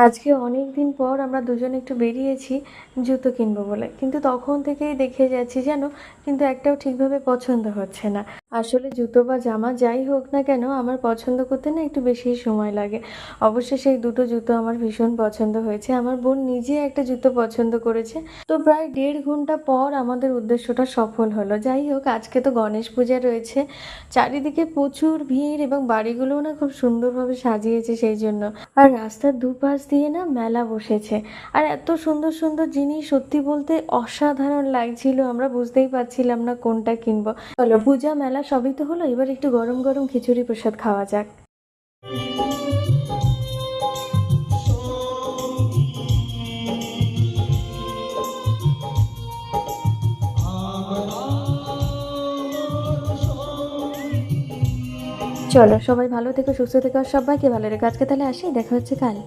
আজকে অনেক দিন পর আমরা দুজনে একটু বেরিয়েছি জুতো কিনবো বলে, কিন্তু তখন থেকেই দেখে যাচ্ছি যেন, কিন্তু একটাও ঠিকভাবে পছন্দ হচ্ছে না। আসলে জুতো বা জামা যাই হোক না কেন, আমার পছন্দ করতে না একটু বেশিই সময় লাগে। অবশ্যই সেই দুটো জুতো আমার ভীষণ পছন্দ হয়েছে, আমার বোন নিজে একটা জুতো পছন্দ করেছে। তো প্রায় 1.5 ঘন্টা পর আমাদের উদ্দেশ্যটা সফল হলো। যাই হোক, আজকে তো গণেশ পূজা রয়েছে, চারিদিকে প্রচুর ভিড় এবং বাড়িগুলোও না খুব সুন্দরভাবে সাজিয়েছে সেই জন্য। আর রাস্তার দুপাশ দিয়ে না মেলা বসেছে, আর এত সুন্দর সুন্দর জিনিস, সত্যি বলতে অসাধারণ লাগছিল। আমরা বুঝতেই পারছিলাম না কোনটা কিনবো। চলো, পূজা মেলা সবই তো হলো, এবার একটু গরম গরম খিচুড়ি প্রসাদ খাওয়া যাক। চলো, সবাই ভালো থেকো, সুস্থ থেকো, আর সবাইকে ভালো রেখো। আজকে তাহলে আসি, দেখা হচ্ছে কাল।